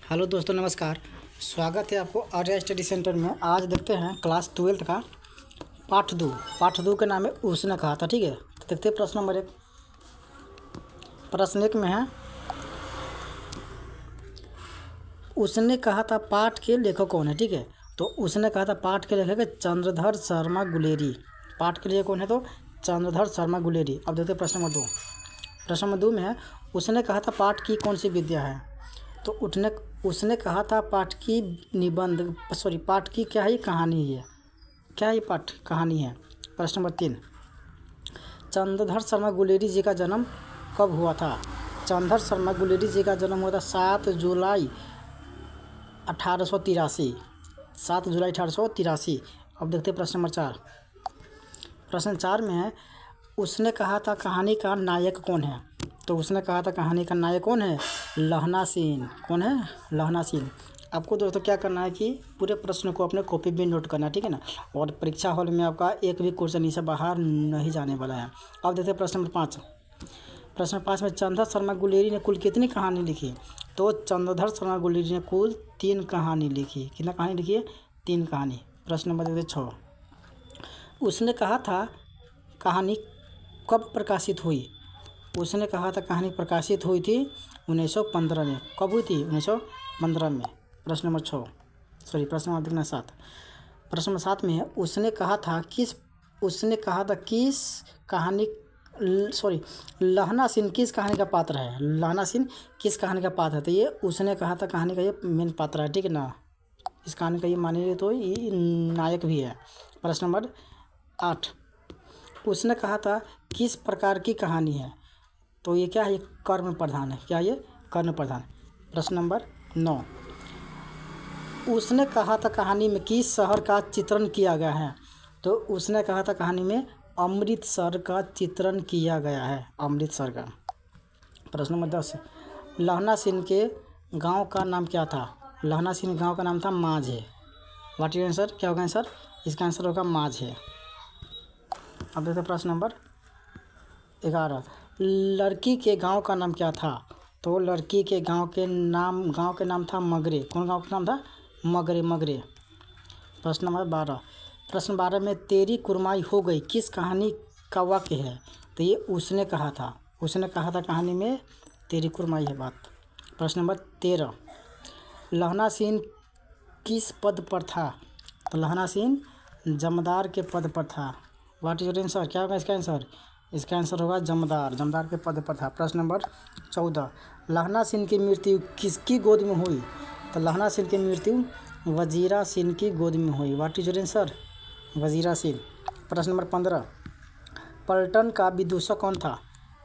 Hello दोस्तों, नमस्कार। स्वागत है आपको आर्या स्टडी सेंटर में। आज देखते हैं क्लास 12 का पाठ दो के नाम है उसने कहा था। ठीक है, तो देखते हैं प्रश्न नंबर 1। प्रश्न 1 में है उसने कहा था पाठ के लेखक कौन है। ठीक है, तो उसने कहा था पाठ के लेखक है चंद्रधर शर्मा गुलेरी। पाठ के लिए कौन है? तो चंद्रधर शर्मा गुलेरी। अब देखते हैं प्रश्न नंबर 2। प्रश्न नंबर 2 में है उसने कहा था पाठ की कौन सी विद्या है। तो उसने कहा था पाठ की क्या है, कहानी है। क्या ये पाठ कहानी है। प्रश्न नंबर 3। चंद्रधर शर्मा गुलेरी जी का जन्म कब हुआ था। चंद्रधर शर्मा गुलेरी जी का जन्म हुआ था 7 जुलाई 1883। 7 जुलाई 1883। अब देखते हैं प्रश्न नंबर 4। प्रश्न 4 में है उसने कहा था कहानी का नायक कौन है। तो उसने कहा था कहानी का नायक कौन है? लहना सेन। कौन है? लहना सेन। आपको दोस्तों क्या करना है कि पूरे प्रश्न को अपने कॉपी में नोट करना है, ठीक है ना। और परीक्षा हॉल में आपका एक भी क्वेश्चन इससे बाहर नहीं जाने वाला है। अब देखते हैं प्रश्न नंबर 5। प्रश्न 5 में चंद्रधर शर्मा गुलेरी ने कुल कितनी कहानी लिखी। तो चंद्रधर शर्मा गुलेरी ने कुल 3 कहानी लिखी। कितना कहानी लिखी है? 3 कहानी। प्रश्न नंबर देखते 6। उसने कहा था कहानी कब प्रकाशित हुई। उसने कहा था कहानी प्रकाशित हुई थी 1915 में। कब हुई थी? 1915 में। प्रश्न नंबर प्रश्न नंबर देखना 7। प्रश्न नंबर 7 में है उसने कहा था किस कहानी लहना सिंह किस कहानी का पात्र है। लहना सिंह किस कहानी का पात्र है। तो ये उसने कहा था कहानी का ये मेन पात्र है, ठीक है ना। इस कहानी का ये मानिए तो ये नायक भी है। प्रश्न नंबर 8। उसने कहा था किस प्रकार की कहानी है। तो ये क्या है? ये कर्म प्रधान है। क्या ये? कर्म प्रधान। प्रश्न नंबर 9। उसने कहा था कहानी में किस शहर का चित्रण किया गया है। तो उसने कहा था कहानी में अमृतसर का चित्रण किया गया है। अमृतसर का। प्रश्न नंबर 10। लहना सिंह के गांव का नाम क्या था। लहना सिंह गांव का नाम था माझे। What is answer? क्या होगा आंसर? इसका आंसर होगा माझे। अब देखते हैं प्रश्न नंबर 11। लड़की के गांव का नाम क्या था। तो लड़की के गांव के नाम था मगरे। कौन गांव का नाम था? मगरे। प्रश्न नंबर 12। प्रश्न 12 में तेरी कुरमाई हो गई किस कहानी का वाक्य है। तो ये उसने कहा था कहानी में तेरी कुरमाई है बात। प्रश्न नंबर 13। लहना सिंह किस पद पर था। तो लहना सिंह जमदार के पद पर था। What is your answer? क्या होगा इसका आंसर? इसका आंसर होगा जमदार के पद पर था। प्रश्न नंबर 14। लहना सिंह की मृत्यु किसकी गोद में हुई। तो लहना सिंह की मृत्यु वजीरा सिंह की गोद में हुई। What is your answer? Wazira Singh. प्रश्न नंबर 15। पलटन का विदूषक कौन था।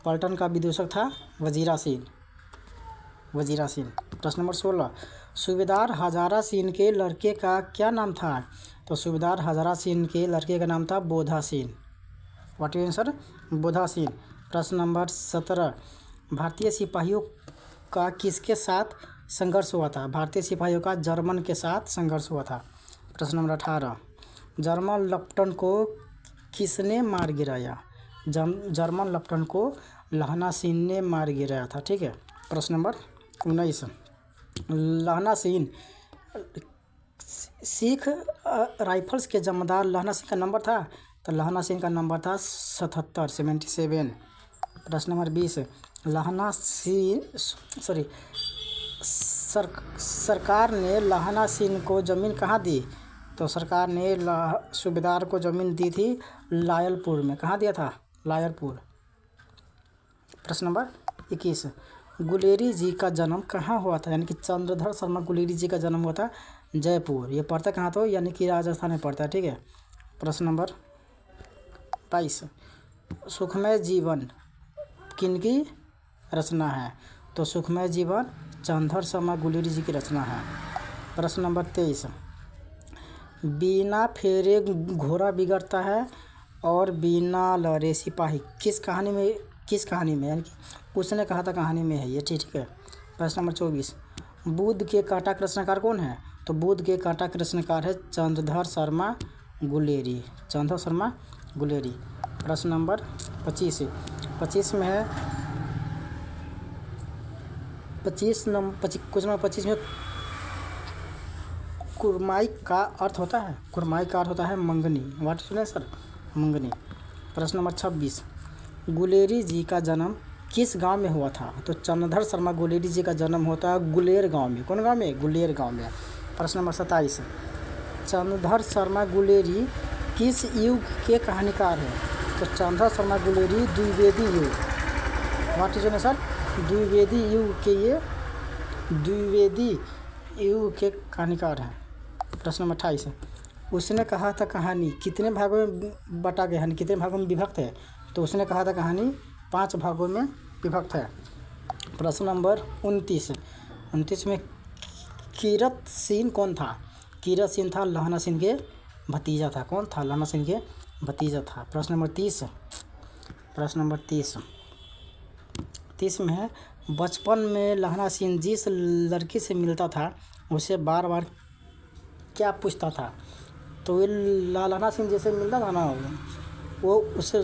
पलटन का विदूषक था वजीरा सिंह। प्रश्न नंबर 16। सूबेदार हजारा सिंह के लड़के का क्या नाम था। तो सूबेदार हजारा सिंह के लड़के का नाम था Bodha Singh. What is answer? Bodha Singh. प्रश्न नंबर 17। भारतीय सिपाहियों का किसके साथ संघर्ष हुआ था। भारतीय सिपाहियों का जर्मन के साथ संघर्ष हुआ था। प्रश्न नंबर 18। जर्मन लेफ्टिनेंट को किसने मार गिराया। जर्मन लेफ्टिनेंट को लहना सिंह ने मार गिराया था। ठीक है। प्रश्न नंबर 19। लहना सिंह सिख राइफल्स के जमादार लहना सिंह का नंबर था। तो लहना सिंह का नंबर था 77। प्रश्न नंबर 20। लहना सिंह सरकार ने लहना सिंह को ज़मीन कहाँ दी। तो सरकार ने सूबेदार को ज़मीन दी थी लायलपुर में। कहाँ दिया था? लायलपुर। प्रश्न नंबर 21। गुलेरी जी का जन्म कहाँ हुआ था। यानी कि चंद्रधर शर्मा गुलेरी जी का जन्म हुआ था जयपुर। ये पड़ता कहाँ तो? यानी कि राजस्थान में पड़ता है। ठीक है। प्रश्न नंबर 22। सुखमय जीवन किनकी रचना है। तो सुखमय जीवन चंद्रधर शर्मा गुलेरी जी की रचना है। प्रश्न नंबर 23। बिना फेरे घोड़ा बिगड़ता है और बिना लड़े सिपाही किस कहानी में यानी कि उसने कहा था कहानी में है ये। ठीक है। प्रश्न नंबर 24। बुद्ध के कांटा के रचनाकार कौन है। तो बुद्ध के कांटा के रचनाकार है चंद्रधर शर्मा गुलेरी। प्रश्न नंबर 25। 25 में है क्वेश्चन नंबर 25 में कुरमाई का अर्थ होता है? कुरमाई का अर्थ होता है मंगनी। वाट सुने सर? मंगनी। प्रश्न नंबर 26, गुलेरी जी का जन्म किस गांव में हुआ था? तो चंद्रधर शर्मा गुलेरी जी का जन्म होता है गुलेर गांव में। कौन गांव में? गुलेर गांव में। प्रश्न नंबर 27, चंद्रधर शर्मा गुलेरी किस युग के कहानीकार हैं? तो चंद्रधर शर्मा गुलेरी द्विवेदी युग। What is sir? द्विवेदी युग के ये द्विवेदी युग के कहानीकार हैं। प्रश्न नंबर 28, उसने कहा था कहानी कितने भागों में बटा गया है, कितने भागों में विभक्त है? तो उसने कहा था कहानी 5 भागों में विभक्त है। प्रश्न नंबर 29 में कीरत सिंह कौन था? कीरत सिंह था लहना सिंह के भतीजा था। कौन था? लहना सिंह के भतीजा था। प्रश्न नंबर 30 में है, बचपन में लहना सिंह जिस लड़की से मिलता था उसे बार बार क्या पूछता था? तो ये लहना सिंह जैसे मिलता था ना, वो उससे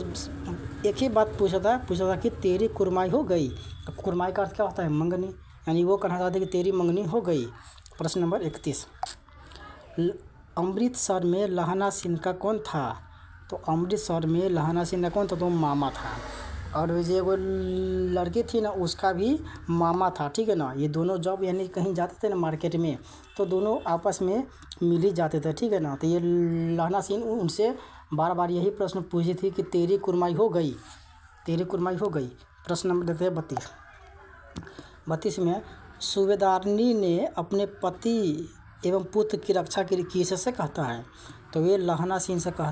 एक ही बात पूछा था कि तेरी कुरमाई हो गई। तो कुरमाई का अर्थ क्या होता है? मंगनी। यानी वो कहना चाहते कि तेरी मंगनी हो गई। प्रश्न नंबर 31, अमृतसर में लहना सिंह का कौन था? तो अमृतसर में लहना सिंह का कौन था? तो मामा था। और जो वो लड़की थी ना, उसका भी मामा था। ठीक है ना। ये दोनों जब यानी कहीं जाते थे ना मार्केट में, तो दोनों आपस में मिल ही जाते थे। ठीक है ना। तो ये लहना सिंह उनसे बार बार यही प्रश्न पूछी थी कि तेरी कुरमाई हो गई, तेरी कुरमाई हो गई। प्रश्न नंबर देखते हैं 32 में, सूबेदारनी ने अपने पति एवं पुत्र की रक्षा के लिए किससे कहता है? तो ये लहना सिंह से कहता